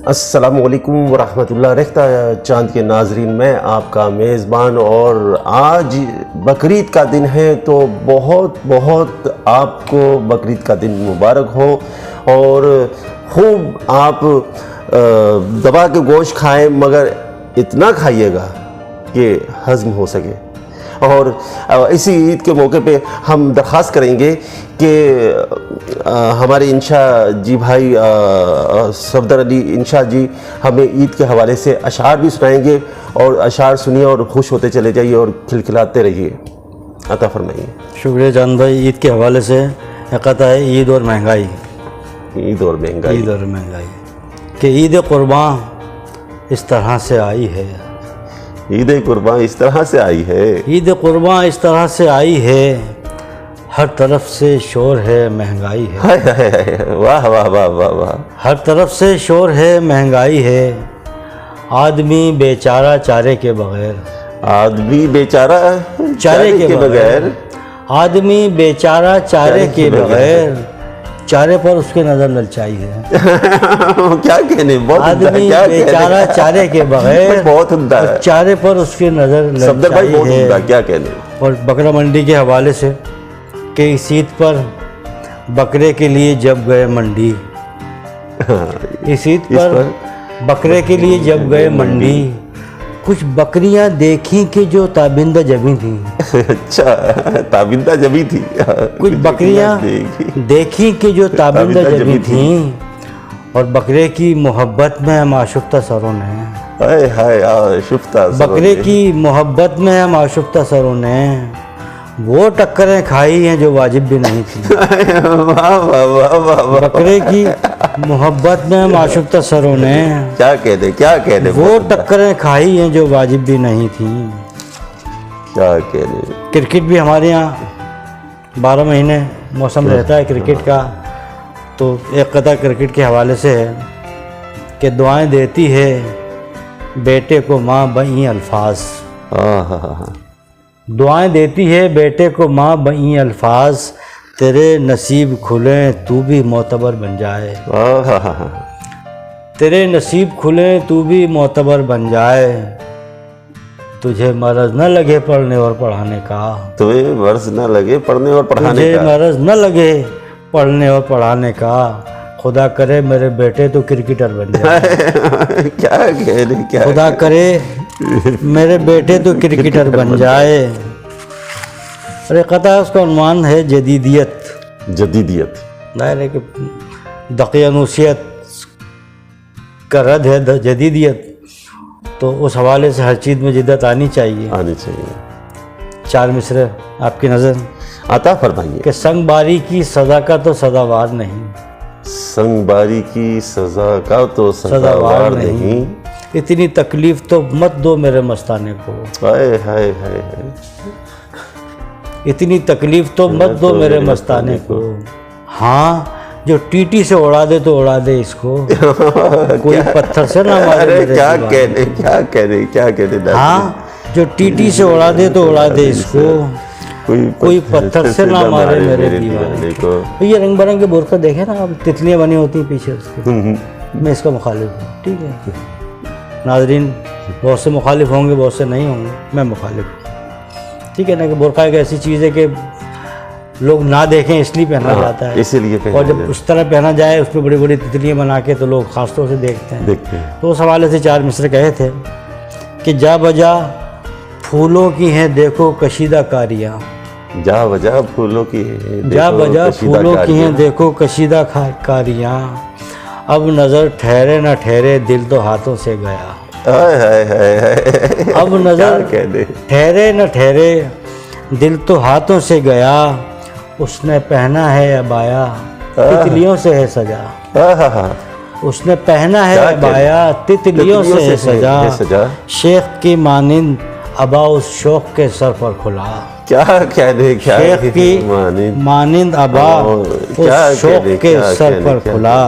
अस्सलामुअलैकुम वरहमतुल्लाह। रहता चांद के नाजरीन, मैं आपका मेज़बान, और आज बकरीद का दिन है, तो बहुत बहुत आपको बकरीद का दिन मुबारक हो। और खूब आप दबा के गोश्त खाएं, मगर इतना खाइएगा कि हज़म हो सके। और इसी ईद के मौके पे हम दरख्वास्त करेंगे कि हमारे इंशा जी भाई सफदर अली इंशा जी हमें ईद के हवाले से अशार भी सुनाएंगे, और अशार सुनिए और खुश होते चले जाइए और खिलखिलाते रहिए। अता फरमाइए। शुक्रिया जान भाई। ईद के हवाले से कहता है ईद और महंगाई। ईद और महंगाई। ईद और महंगाई कि ईद कुर्बान इस तरह से आई है। ईद कुर्बान इस तरह से आई है। ईद कुर्बान इस तरह से आई है, हर तरफ से शोर है, महंगाई है। हाय हाय हाय, वाह वाह वाह वाह वाह। हर तरफ से शोर है, महंगाई है, आदमी बेचारा चारे के बगैर। आदमी बेचारा चारे के बगैर। आदमी बेचारा चारे के बगैर, चारे पर उसके नज़र ललचाई है। क्या कहने, बहुत आदमी बेचारा चारे के बगैर, बहुत उम्दा है। चारे पर उसकी नज़र सफदर भाई बहुत ललचाई उम्दा, है। क्या कहने। और बकरा मंडी के हवाले से कि इस ईद पर बकरे के लिए जब गए मंडी, इस ईद पर बकरे के लिए जब गए मंडी, कुछ बकरियां देखी कि जो ताबिंदा जमी थी। अच्छा, ताबिंदा जमी थी। कुछ बकरियां देखी कि जो ताबिंदा जमी थी, और बकरे की मोहब्बत में माशुफ्ता सरों ने, हाय हाय शुफ्ता बकरे की मोहब्बत में माशुफ्ता सरों ने वो टक्करें खाई हैं जो वाजिब भी नहीं थी। वाह वाह वाह वाह। बकरे की मोहब्बत में माशुफ्ता सरों ने क्या कहने, क्या कहने, वो टक्करें खाई हैं जो वाजिब भी नहीं थी। क्या कहने। क्रिकेट भी हमारे यहाँ 12 महीने मौसम रहता है क्रिकेट का। तो एक कथा क्रिकेट के हवाले से है कि दुआएं देती है बेटे को माँ बई अल्फाज। दुआएं देती है बेटे को माँ बई अल्फाज, तेरे नसीब खुले तू भी मोतबर बन जाए। तेरे नसीब खुले तू भी मोतबर बन जाए, तुझे मर्ज न लगे पढ़ने और पढ़ाने का। तुम्हें मर्ज न लगे पढ़ने और पढ़ाने तुझे का। मर्ज न लगे पढ़ने और पढ़ाने का, खुदा करे मेरे बेटे तो क्रिकेटर बन जाए। क्या कहने, क्या खुदा करे मेरे बेटे तो क्रिकेटर बन जाए। अरे कथा उसका उन्वान है जदीदियत। जदीदियत दायर है कि दक़ियानूसियत का रद्द है जदीदियत, तो उस हवाले से हर चीज़ में जिद्दत आनी चाहिए। आनी चाहिए। 4 मिसरे आपकी नज़र अता फरमाइए। कि संगबारी की सज़ा का तो सदावार नहीं। संगबारी की सज़ा का तो सदावार नहीं, इतनी तकलीफ़ तो मत दो मेरे मस्ताने को। हाय हाय हाय हाय। इतनी तकलीफ़ तो मत दो मेरे मस्ताने को। हाँ, जो टीटी से उड़ा दे तो उड़ा दे इसको, कोई पत्थर से ना मारे मेरे क्या दीवाने। कहने, क्या कहने, क्या कहने। हाँ, जो टीटी से उड़ा दे तो उड़ा दे इसको, कोई पत्थर से ना मारे मेरे दीवाने को। ये रंग बिरंगे बुरक़े देखे ना, अब तितलियाँ बनी होती हैं पीछे उसके। मैं इसका मुखालिफ हूँ, ठीक है। नाज़रीन बहुत से मुखालिफ होंगे, बहुत से नहीं होंगे, मैं मुखालिफ हूँ, ठीक है ना। कि बुरक़ा एक ऐसी चीज़ है कि लोग ना देखें इसलिए पहना जाता है, इसीलिए। और जब उस तरह पहना जाए उस पर बड़ी बड़ी तितलियाँ बना के, तो लोग ख़ास तौर से देखते हैं। तो उस हवाले से 4 मिसरे कहे थे कि जा बजा फूलों की हैं देखो कशीदा कारियाँ। जा बजा फूलों की, जा बजा फूलों की हैं देखो कशीदा कारियाँ, अब नज़र ठहरे न ठहरे दिल तो हाथों से गया। हाय हाय हाय हाय। अब नज़र ठहरे न ठहरे दिल तो हाथों से गया, उसने पहना है अबाया तितलियों से है सजा। उसने पहना है अबाया तितलियों से है सजा, शेख की मानिंद अबा उस शौक के सर पर खुला। क्या कहने, क्या शेख की मानिंद अबा उस शौक के सर पर खुला।